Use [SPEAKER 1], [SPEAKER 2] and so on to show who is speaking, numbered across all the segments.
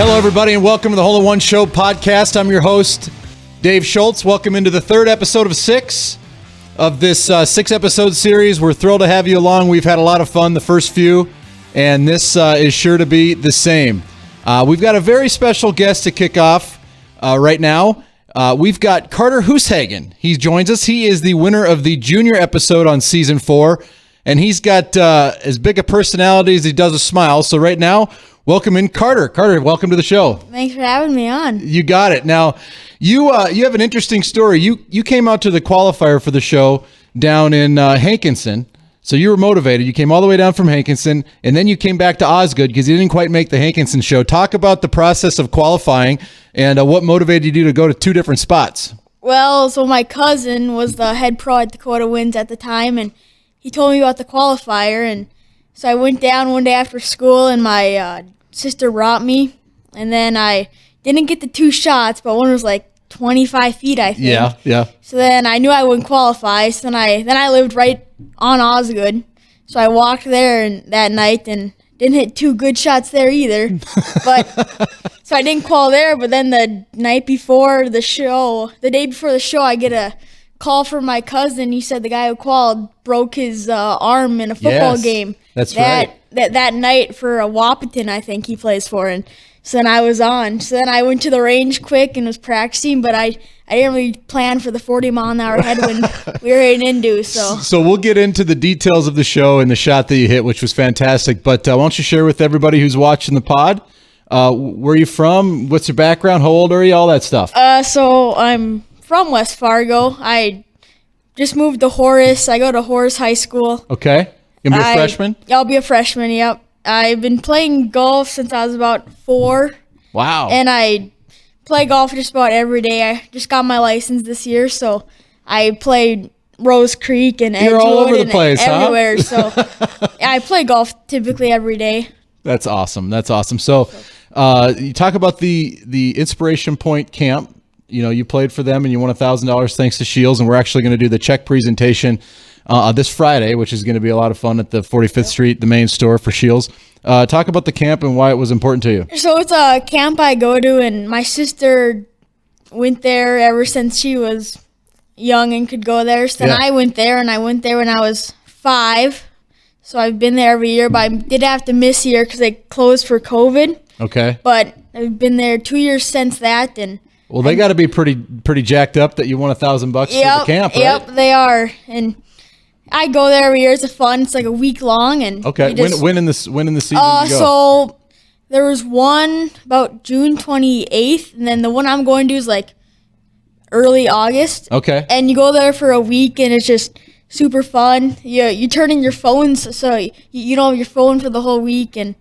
[SPEAKER 1] Hello, everybody, and welcome to the Hole in One Show podcast. I'm your host, Dave Schultz. Welcome into the third episode of six of this six-episode series. We're thrilled to have you along. We've had a lot of fun the first few, and this is sure to be the same. We've got a very special guest to kick off right now. We've got Carter Hushagen. He joins us. He is the winner of the junior episode on season 4, and he's got as big a personality as he does a smile. So right now, welcome in Carter. Carter, welcome to the show.
[SPEAKER 2] Thanks for having me on.
[SPEAKER 1] You got it. Now, you have an interesting story. You came out to the qualifier for the show down in Hankinson, so you were motivated. You came all the way down from Hankinson, and then you came back to Osgood because you didn't quite make the Hankinson show. Talk about the process of qualifying and what motivated you to go to two different spots.
[SPEAKER 2] Well, so my cousin was the head pro at Dakota Winds at the time, and he told me about the qualifier, and so I went down one day after school, and my sister brought me, and then I didn't get the two shots, but one was like 25 feet, I think.
[SPEAKER 1] Yeah.
[SPEAKER 2] So then I knew I wouldn't qualify, so then I lived right on Osgood, so I walked there that night and didn't hit two good shots there either. But so I didn't qual there, but then the day before the show, I get a call from my cousin. He said the guy who qualified broke his arm in a football game.
[SPEAKER 1] That's right.
[SPEAKER 2] That night for Wahpeton, I think he plays for, and so then I was on. So then I went to the range quick and was practicing, but I didn't really plan for the 40-mile-an-hour headwind we were heading into. So
[SPEAKER 1] we'll get into the details of the show and the shot that you hit, which was fantastic. But why don't you share with everybody who's watching the pod, where are you from, what's your background, how old are you, all that stuff?
[SPEAKER 2] So I'm from West Fargo. I just moved to Horace. I go to Horace High School.
[SPEAKER 1] Okay. You gonna be a freshman?
[SPEAKER 2] I'll be a freshman, yep. I've been playing golf since I was about 4.
[SPEAKER 1] Wow.
[SPEAKER 2] And I play golf just about every day. I just got my license this year, so I played Rose Creek and Edgewood.
[SPEAKER 1] You're all over the place,
[SPEAKER 2] everywhere.
[SPEAKER 1] Huh?
[SPEAKER 2] So I play golf typically every day.
[SPEAKER 1] That's awesome. So you talk about the Inspiration Point camp. You know, you played for them and you won $1,000 thanks to Shields, and we're actually going to do the check presentation this Friday, which is going to be a lot of fun at the 45th Street, the main store for Shields. Talk about the camp and why it was important to you.
[SPEAKER 2] So it's a camp I go to, and my sister went there ever since she was young and could go there. So then I went there, and I went there when I was 5. So I've been there every year, but I did have to miss a year because they closed for COVID.
[SPEAKER 1] Okay.
[SPEAKER 2] But I've been there 2 years since that, and
[SPEAKER 1] well, they got to be pretty jacked up that you won $1,000 for the camp, right?
[SPEAKER 2] Yep, they are, and I go there every year. It's fun. It's like a week long, and
[SPEAKER 1] okay. When in the season did you go?
[SPEAKER 2] So there was one about June 28th, and then the one I'm going to is like early August.
[SPEAKER 1] Okay.
[SPEAKER 2] And you go there for a week, and it's just super fun. You turn in your phones, so you don't have your phone for the whole week, and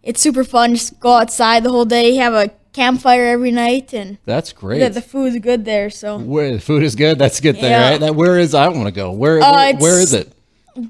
[SPEAKER 2] it's super fun. Just go outside the whole day, have a campfire every night, and
[SPEAKER 1] that's great.
[SPEAKER 2] The food's good there. So
[SPEAKER 1] where the food is good, that's a good thing, right? I want to go. Where is it?
[SPEAKER 2] It's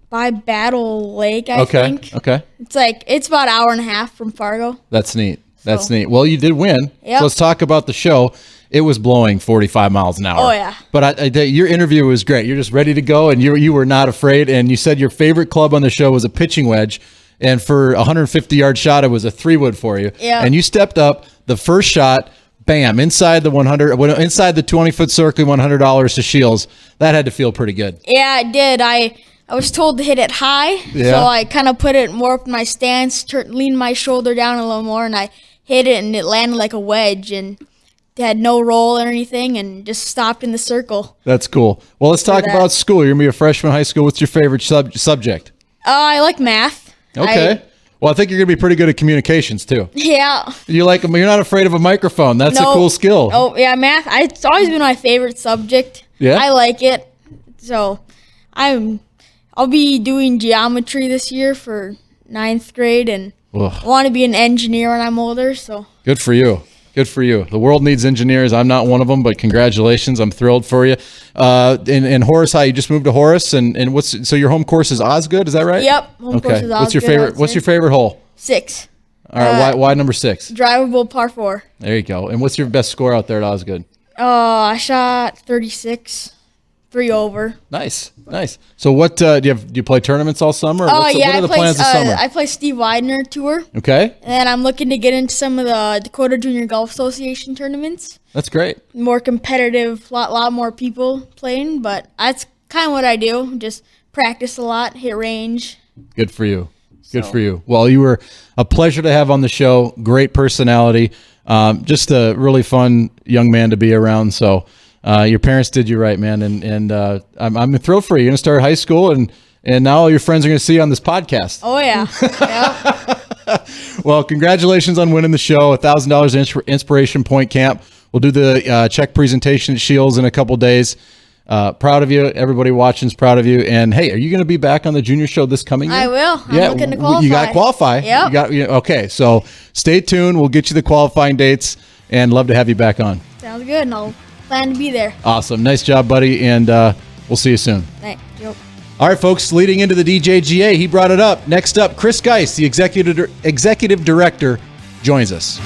[SPEAKER 2] by Battle Lake, I think.
[SPEAKER 1] Okay.
[SPEAKER 2] It's about an hour and a half from Fargo.
[SPEAKER 1] That's neat. That's neat. Well, you did win.
[SPEAKER 2] Yep.
[SPEAKER 1] So let's talk about the show. It was blowing 45 miles an hour.
[SPEAKER 2] Oh, yeah.
[SPEAKER 1] But your interview was great. You're just ready to go, and you were not afraid. And you said your favorite club on the show was a pitching wedge. And for a 150-yard shot, it was a 3-wood for you.
[SPEAKER 2] Yeah.
[SPEAKER 1] And you stepped up. The first shot, bam, inside the 20-foot circle, $100 to Shields. That had to feel pretty good.
[SPEAKER 2] Yeah, it did. I was told to hit it high, so I kind of put it more up in my stance, leaned my shoulder down a little more, and I hit it, and it landed like a wedge, and it had no roll or anything, and just stopped in the circle.
[SPEAKER 1] That's cool. Well, let's talk about school. You're going to be a freshman in high school. What's your favorite subject?
[SPEAKER 2] I like math.
[SPEAKER 1] Okay. Well, I think you're going to be pretty good at communications, too.
[SPEAKER 2] Yeah.
[SPEAKER 1] You're not afraid of a microphone. That's a cool skill.
[SPEAKER 2] Oh, yeah, math. It's always been my favorite subject.
[SPEAKER 1] Yeah?
[SPEAKER 2] I like it. So I'll be doing geometry this year for 9th grade, and I want to be an engineer when I'm older. So
[SPEAKER 1] good for you. Good for you. The world needs engineers. I'm not one of them, but congratulations. I'm thrilled for you. In Horace High, you just moved to Horace, and so your home course is Osgood, is that right?
[SPEAKER 2] Yep. Home course is Osgood.
[SPEAKER 1] What's your favorite hole?
[SPEAKER 2] 6.
[SPEAKER 1] All right. Why number 6?
[SPEAKER 2] Drivable par 4.
[SPEAKER 1] There you go. And what's your best score out there at Osgood?
[SPEAKER 2] I shot 36. 3 over.
[SPEAKER 1] Nice. So what do you play tournaments all summer? What are the plans this summer?
[SPEAKER 2] I play Steve Widener Tour.
[SPEAKER 1] Okay.
[SPEAKER 2] And I'm looking to get into some of the Dakota Junior Golf Association tournaments.
[SPEAKER 1] That's great.
[SPEAKER 2] More competitive, lot more people playing, but that's kind of what I do. Just practice a lot, hit range. Good for you. Well, you were a pleasure to have on the show. Great personality. Just a really fun young man to be around. So your parents did you right, man. And I'm thrilled for you. You're going to start high school, and now all your friends are going to see you on this podcast. Oh, yeah. Yep.
[SPEAKER 1] Well, congratulations on winning the show. $1,000 Inspiration Point Camp. We'll do the check presentation at Shields in a couple days. Proud of you. Everybody watching's proud of you. And hey, are you going to be back on the junior show this coming year?
[SPEAKER 2] I will. I'm looking to qualify.
[SPEAKER 1] You got to qualify.
[SPEAKER 2] Yep.
[SPEAKER 1] Okay, so stay tuned. We'll get you the qualifying dates, and love to have you back on.
[SPEAKER 2] Sounds good, and I'll plan to be there.
[SPEAKER 1] Awesome. Nice job, buddy, and we'll see you soon.
[SPEAKER 2] Thanks. Yep.
[SPEAKER 1] All right, folks, leading into the DJGA, he brought it up. Next up, Chris Geiss, the executive director, joins us.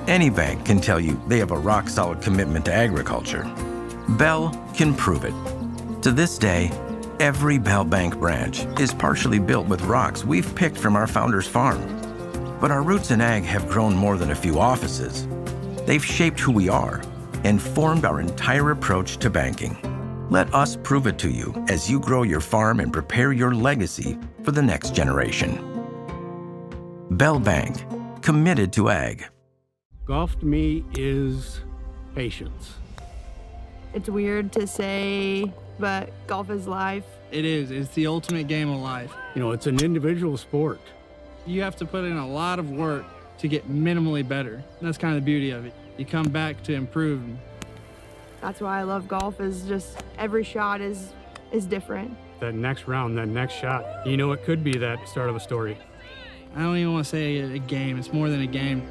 [SPEAKER 3] Any bank can tell you they have a rock-solid commitment to agriculture. Bell can prove it. To this day, every Bell Bank branch is partially built with rocks we've picked from our founder's farm. But our roots in ag have grown more than a few offices. They've shaped who we are and formed our entire approach to banking. Let us prove it to you as you grow your farm and prepare your legacy for the next generation. Bell Bank, committed to ag.
[SPEAKER 4] Golf to me is patience.
[SPEAKER 5] It's weird to say, but golf is life.
[SPEAKER 6] It is. It's the ultimate game of life.
[SPEAKER 4] You know, it's an individual sport.
[SPEAKER 6] You have to put in a lot of work to get minimally better. And that's kind of the beauty of it. You come back to improve.
[SPEAKER 5] That's why I love golf, is just every shot is different.
[SPEAKER 4] That next round, that next shot, you know, it could be that start of a story.
[SPEAKER 6] I don't even want to say a game. It's more than a game.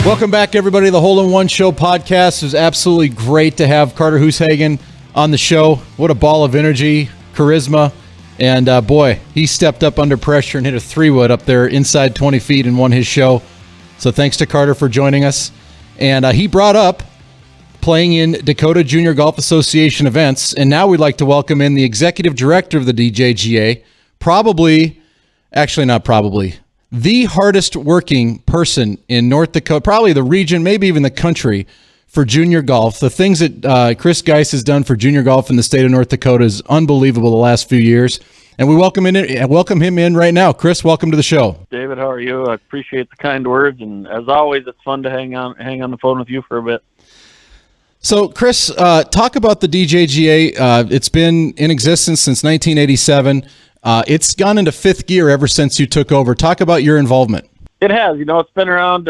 [SPEAKER 1] Welcome back, everybody, to the Hole in One Show podcast. It was absolutely great to have Carter Hushagen on the show. What a ball of energy, charisma, and boy, he stepped up under pressure and hit a 3-wood up there inside 20 feet and won his show. So thanks to Carter for joining us. And he brought up playing in Dakota Junior Golf Association events, and now we'd like to welcome in the executive director of the DJGA, the hardest working person in North Dakota, probably the region, maybe even the country, for junior golf. The things that Chris Geiss has done for junior golf in the state of North Dakota is unbelievable the last few years. And we welcome him in right now. Chris, welcome to the show.
[SPEAKER 7] David, how are you? I appreciate the kind words, and as always, it's fun to hang on the phone with you for a bit.
[SPEAKER 1] So, Chris, talk about the DJGA. It's been in existence since 1987. It's gone into 5th gear ever since you took over. Talk about your involvement.
[SPEAKER 7] It has. You know, it's been around.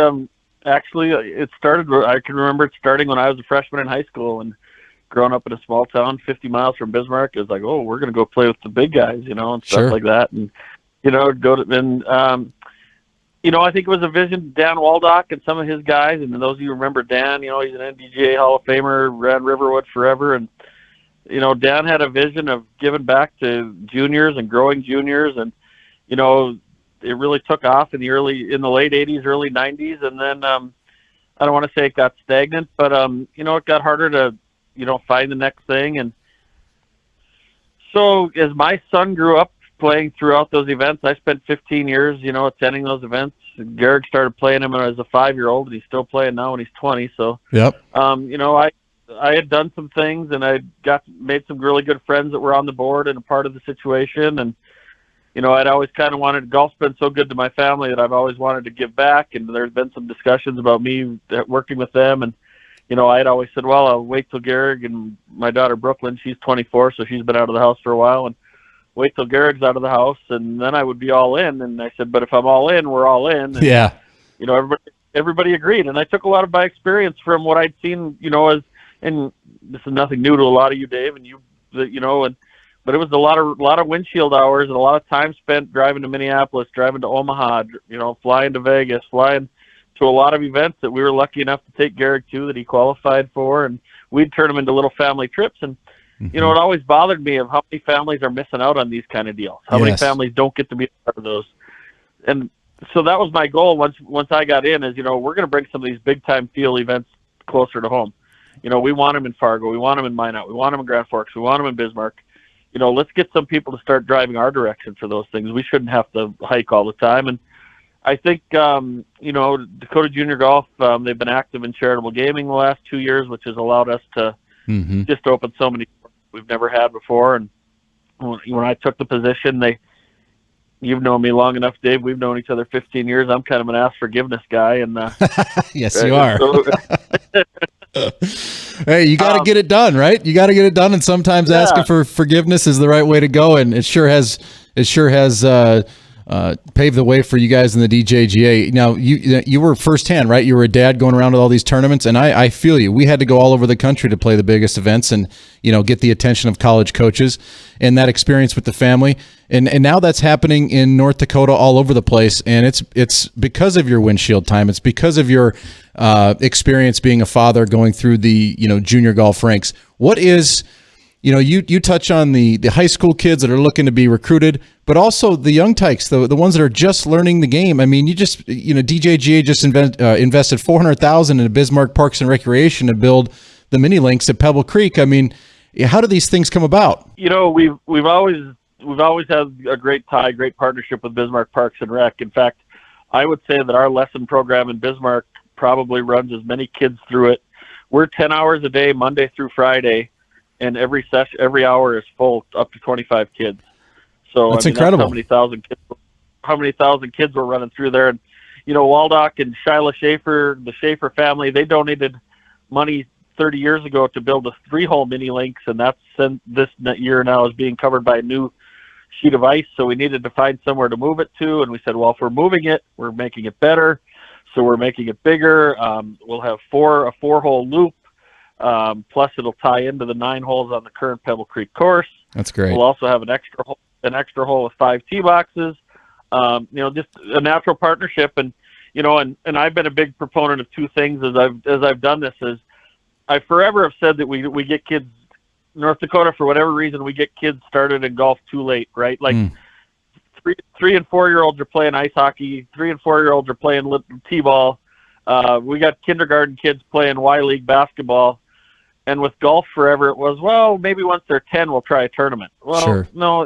[SPEAKER 7] Actually, it started. I can remember it starting when I was a freshman in high school and growing up in a small town 50 miles from Bismarck. It was like, oh, we're going to go play with the big guys, you know, and stuff like that. And, you know, I think it was a vision, Dan Waldock and some of his guys. And those of you who remember Dan, you know, he's an NDGA Hall of Famer, ran Riverwood forever. And, you know, Dan had a vision of giving back to juniors and growing juniors. And, you know, it really took off in the late 80s, early 90s. And then I don't want to say it got stagnant, but, you know, it got harder to, you know, find the next thing. And so as my son grew up playing throughout those events, I spent 15 years, you know, attending those events. Garrick started playing him as a 5-year-old, and he's still playing now when he's 20. So, you know, I had done some things, and I made some really good friends that were on the board and a part of the situation. And, you know, I'd always kind of wanted, golf's been so good to my family that I've always wanted to give back. And there's been some discussions about me working with them. And, you know, I had always said, well, I'll wait till Garrick and my daughter Brooklyn, she's 24, so she's been out of the house for a while, and wait till Garrick's out of the house, and then I would be all in. And I said, but if I'm all in, we're all in. And, you know, everybody agreed. And I took a lot of my experience from what I'd seen, you know, and this is nothing new to a lot of you, Dave, and you know, but it was a lot of windshield hours and a lot of time spent driving to Minneapolis, driving to Omaha, you know, flying to Vegas, flying to a lot of events that we were lucky enough to take Garrick to, that he qualified for, and we'd turn them into little family trips. And, you know, it always bothered me of how many families are missing out on these kind of deals, how many families don't get to be a part of those. And so that was my goal once I got in is, we're going to bring some of these big time field events closer to home. We want them in Fargo. We want them in Minot. We want them in Grand Forks. We want them in Bismarck. Let's get some people to start driving our direction for those things. We shouldn't have to hike all the time. And I think, Dakota Junior Golf, they've been active in charitable gaming the last 2 years, which has allowed us to just open so many doors we've never had before. And when I took the position, you've known me long enough, Dave. We've known each other 15 years. I'm kind of an ask forgiveness guy. And
[SPEAKER 1] yes, you are. Hey, you got to get it done, right? You got to get it done. And sometimes asking for forgiveness is the right way to go. And it sure has paved the way for you guys in the DGJA. Now, you were firsthand, right? You were a dad going around to all these tournaments, and I feel you. We had to go all over the country to play the biggest events and, get the attention of college coaches and that experience with the family. And now that's happening in North Dakota all over the place, and it's because of your windshield time. It's because of your experience being a father going through the, junior golf ranks. What is... you touch on the high school kids that are looking to be recruited, but also the young tykes, the ones that are just learning the game. I mean, DJGA just invested $400,000 into Bismarck Parks and Recreation to build the mini links at Pebble Creek. I mean, how do these things come about?
[SPEAKER 7] We've always had a great partnership with Bismarck Parks and Rec. In fact, I would say that our lesson program in Bismarck probably runs as many kids through it. We're 10 hours a day, Monday through Friday. And every hour is full, up to 25 kids. So
[SPEAKER 1] that's incredible.
[SPEAKER 7] That's how many thousand kids we're running through there. And Waldock and Shyla Schaefer, the Schaefer family, they donated money 30 years ago to build a 3-hole mini links, and that's this year now is being covered by a new sheet of ice. So we needed to find somewhere to move it to, and we said, well, if we're moving it, we're making it better. So we're making it bigger. We'll have a 4-hole loop. Plus it'll tie into the 9 holes on the current Pebble Creek course.
[SPEAKER 1] That's great.
[SPEAKER 7] We'll also have an extra hole with 5 tee boxes. Just a natural partnership. And I've been a big proponent of 2 things as I've done this. Is I forever have said that we get kids, North Dakota, for whatever reason, we get kids started in golf too late, right? Like 3 and 4-year-olds are playing ice hockey. 3 and 4-year-olds are playing t-ball. We got kindergarten kids playing Y-League basketball. And with golf forever, it was, well, maybe once they're 10, we'll try a tournament. Well,
[SPEAKER 1] sure.
[SPEAKER 7] No,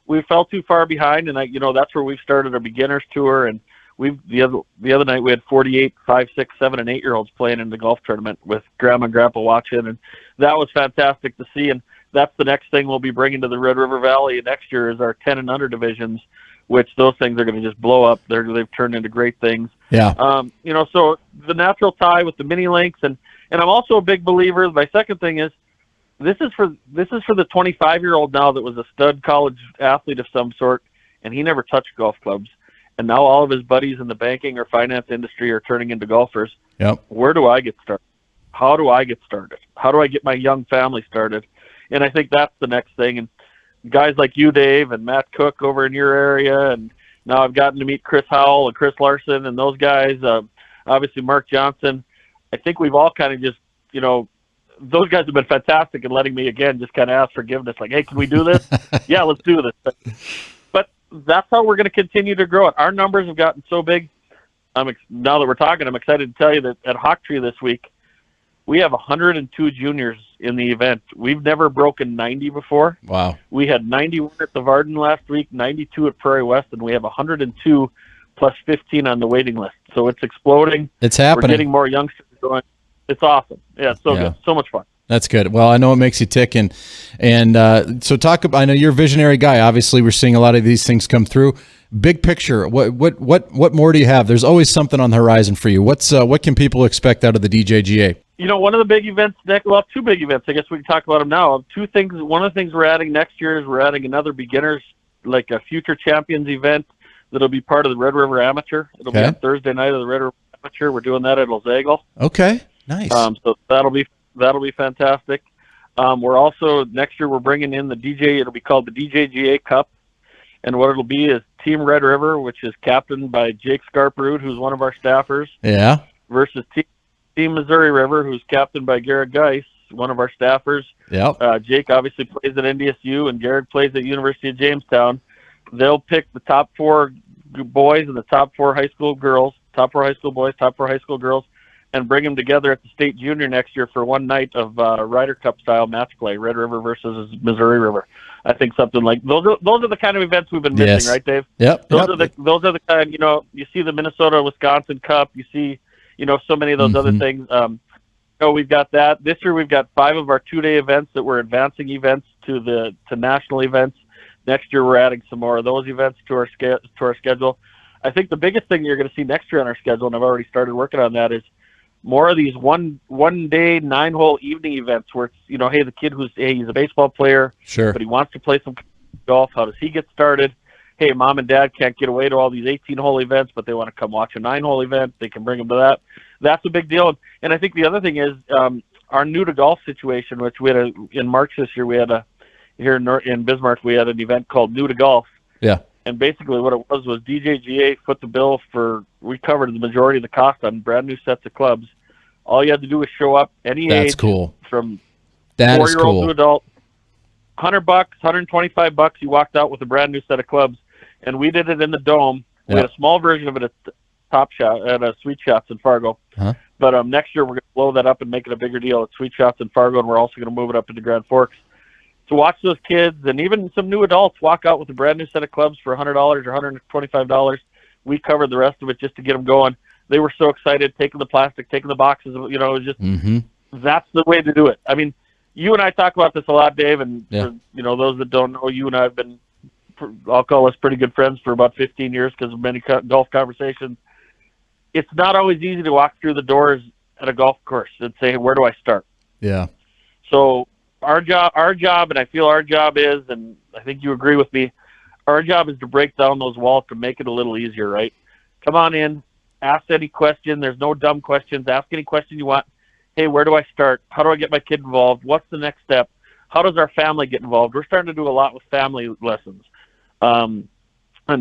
[SPEAKER 7] we fell too far behind, and that's where we've started our beginners tour. And the other night we had 48, 5, 6, 7, and 8-year-olds playing in the golf tournament with Grandma and Grandpa watching, and that was fantastic to see. And that's the next thing we'll be bringing to the Red River Valley next year is our 10 and under divisions, which those things are going to just blow up. They've turned into great things.
[SPEAKER 1] Yeah.
[SPEAKER 7] So the natural tie with the mini links, and I'm also a big believer. My second thing is this is for the 25-year-old now that was a stud college athlete of some sort, and he never touched golf clubs, and now all of his buddies in the banking or finance industry are turning into golfers.
[SPEAKER 1] Yep.
[SPEAKER 7] Where do I get started? How do I get started? How do I get my young family started? And I think that's the next thing. And guys like you, Dave, and Matt Cook over in your area, and now I've gotten to meet Chris Howell and Chris Larson and those guys, obviously Mark Johnson. I think we've all kind of just, those guys have been fantastic in letting me, again, just kind of ask forgiveness. Like, hey, can we do this? Yeah, let's do this. But that's how we're going to continue to grow it. Our numbers have gotten so big. Now that we're talking, I'm excited to tell you that at Hawk Tree this week, we have 102 juniors in the event. We've never broken 90 before.
[SPEAKER 1] Wow. We
[SPEAKER 7] had 91 at the Varden last week, 92 at Prairie West, and we have 102 plus 15 on the waiting list. So it's exploding.
[SPEAKER 1] It's happening.
[SPEAKER 7] We're getting more youngsters going. It's awesome. Yeah, it's so good. So much fun.
[SPEAKER 1] That's good. Well, I know it makes you tick, and so talk about. I know you're a visionary guy. Obviously, we're seeing a lot of these things come through. Big picture. What more do you have? There's always something on the horizon for you. What can people expect out of the DGJA?
[SPEAKER 7] One of the big events two big events. I guess we can talk about them now. 2 things. One of the things we're adding next year is we're adding another beginners, like a future champions event that'll be part of the Red River Amateur. It'll be on Thursday night of the Red River Amateur. We're doing that at Ozagle.
[SPEAKER 1] Okay, nice.
[SPEAKER 7] So that'll be fantastic. We're also next year we're bringing in the DJ. It'll be called the DJGA Cup, and what it'll be is Team Red River, which is captained by Jake Scarperud, who's one of our staffers.
[SPEAKER 1] Yeah.
[SPEAKER 7] Versus Team Missouri River, who's captained by Garrett Geiss, one of our staffers.
[SPEAKER 1] Yep.
[SPEAKER 7] Jake obviously plays at NDSU, and Garrett plays at University of Jamestown. They'll pick the top 4 boys and the top 4 high school girls, top 4 high school boys, top 4 high school girls, and bring them together at the state junior next year for one night of Ryder Cup style match play, Red River versus Missouri River. I think something like those are the kind of events we've been missing, right, Dave?
[SPEAKER 1] Yep.
[SPEAKER 7] Those are the kind, you see the Minnesota Wisconsin Cup, you see, so many of those other things. We've got that. This year we've got 5 of our 2-day events that we're advancing events to national events. Next year we're adding some more of those events to our schedule. I think the biggest thing you're going to see next year on our schedule, and I've already started working on that, is more of these one day 9-hole evening events where it's, hey, the kid he's a baseball player,
[SPEAKER 1] sure,
[SPEAKER 7] but he wants to play some golf. How does he get started? Hey, mom and dad can't get away to all these 18-hole events, but they want to come watch a 9-hole event. They can bring them to that. That's a big deal. And I think the other thing is our new to golf situation, which we had in March this year. We had here in Bismarck, we had an event called New to Golf.
[SPEAKER 1] Yeah. And
[SPEAKER 7] basically what it was DGJA foot the bill we covered the majority of the cost on brand new sets of clubs. All you had to do was show up any age.
[SPEAKER 1] That's cool.
[SPEAKER 7] From
[SPEAKER 1] that
[SPEAKER 7] 4-year-old to adult. $100, $125. You walked out with a brand new set of clubs, and we did it in the Dome. We had a small version of it at Top Shot at Sweet Shots in Fargo.
[SPEAKER 1] Uh-huh.
[SPEAKER 7] But next year we're going to blow that up and make it a bigger deal at Sweet Shots in Fargo, and we're also going to move it up into Grand Forks. To watch those kids and even some new adults walk out with a brand new set of clubs for $100 or $125. We covered the rest of it just to get them going. They were so excited, taking the plastic, taking the boxes. It was just that's the way to do it. I mean, you and I talk about this a lot, Dave, and for, those that don't know, you and I have been, I'll call us pretty good friends for about 15 years because of many golf conversations. It's not always easy to walk through the doors at a golf course and say, where do I start?
[SPEAKER 1] Yeah.
[SPEAKER 7] So our job, and I feel our job is, and I think you agree with me, our job is to break down those walls to make it a little easier, right? Come on in, ask any question. There's no dumb questions. Ask any question you want. Hey, where do I start? How do I get my kid involved? What's the next step? How does our family get involved? We're starting to do a lot with family lessons. On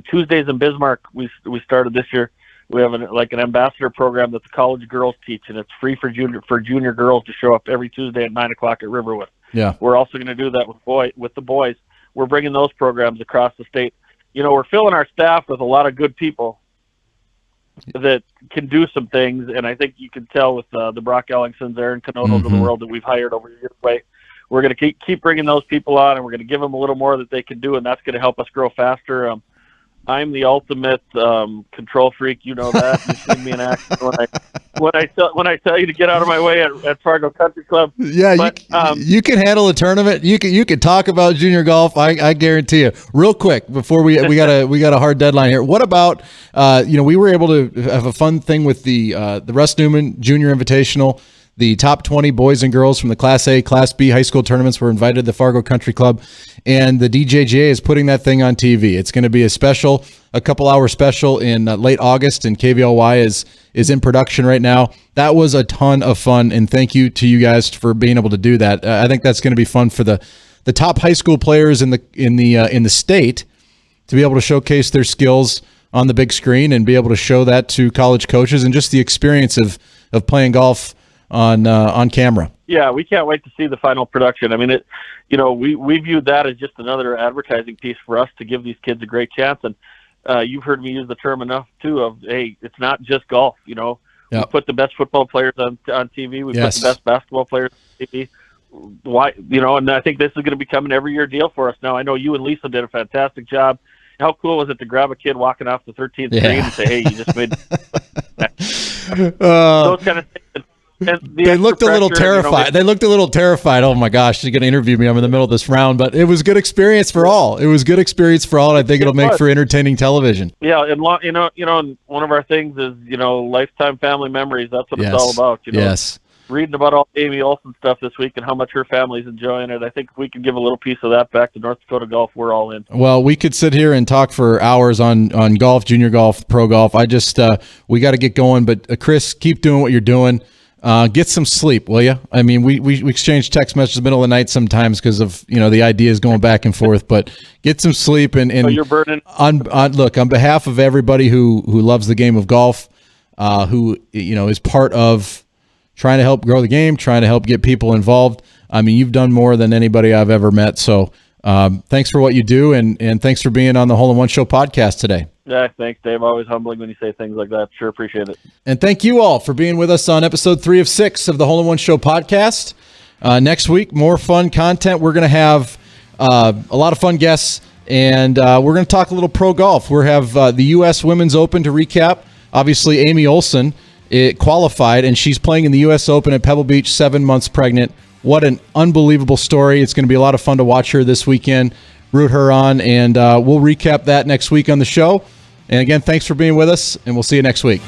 [SPEAKER 7] Tuesdays in Bismarck, we started this year. We have an ambassador program that the college girls teach, and it's free for junior girls to show up every Tuesday at 9 o'clock at Riverwood.
[SPEAKER 1] Yeah,
[SPEAKER 7] we're also going to do that with the boys. We're bringing those programs across the state. We're filling our staff with a lot of good people that can do some things, and I think you can tell with the Brock Ellingsons, Aaron Canotos of the world that we've hired over years. We're going to keep bringing those people on, and we're going to give them a little more that they can do, and that's going to help us grow faster. I'm the ultimate control freak. You know that. You've seen me in action when I tell you to get out of my way at Fargo Country Club.
[SPEAKER 1] Yeah, but, you can handle a tournament. You can talk about junior golf. I guarantee you. Real quick before we got a hard deadline here. What about we were able to have a fun thing with the Russ Newman Junior Invitational. The top 20 boys and girls from the Class A, Class B high school tournaments were invited to the Fargo Country Club, and the DJJA is putting that thing on TV. It's going to be a couple-hour special in late August, and KVLY is in production right now. That was a ton of fun, and thank you to you guys for being able to do that. I think that's going to be fun for the top high school players in the state to be able to showcase their skills on the big screen and be able to show that to college coaches and just the experience of playing golf on camera.
[SPEAKER 7] Yeah, we can't wait to see the final production. I mean, we viewed that as just another advertising piece for us to give these kids a great chance. And you've heard me use the term enough too of, hey, it's not just golf. We put the best football players on TV. We put the best basketball players on TV. Why, and I think this is going to become an every year deal for us now. I know you and Lisa did a fantastic job. How cool was it to grab a kid walking off the 13th green and say, hey, you just made those kind of things.
[SPEAKER 1] They looked a little terrified. They looked a little terrified. Oh my gosh, she's going to interview me. I'm in the middle of this round, but it was a good experience for all. And I think it'll make for entertaining television.
[SPEAKER 7] Yeah, and one of our things is lifetime family memories. That's what it's all about.
[SPEAKER 1] Yes.
[SPEAKER 7] Reading about all Amy Olsen stuff this week and how much her family's enjoying it. I think if we can give a little piece of that back to North Dakota golf, we're all in.
[SPEAKER 1] Well, we could sit here and talk for hours on golf, junior golf, pro golf. We got to get going, but Chris, keep doing what you're doing. Get some sleep, will you? I mean, we exchange text messages in the middle of the night sometimes because of the ideas going back and forth. But get some sleep and
[SPEAKER 7] you're burning.
[SPEAKER 1] On behalf of everybody who loves the game of golf, who is part of trying to help grow the game, trying to help get people involved. I mean, you've done more than anybody I've ever met. So Thanks for what you do, and thanks for being on the Hole in One Show podcast today.
[SPEAKER 7] Yeah, thanks, Dave. Always humbling when you say things like that. Sure appreciate it.
[SPEAKER 1] And thank you all for being with us on episode 3 of 6 of the Hole in One Show podcast. Next week, more fun content. We're going to have a lot of fun guests, and we're going to talk a little pro golf. We'll have the U.S. Women's Open to recap. Obviously, Amy Olson qualified, and she's playing in the U.S. Open at Pebble Beach, 7 months pregnant. What an unbelievable story. It's going to be a lot of fun to watch her this weekend, root her on, and we'll recap that next week on the show. And again, thanks for being with us, and we'll see you next week.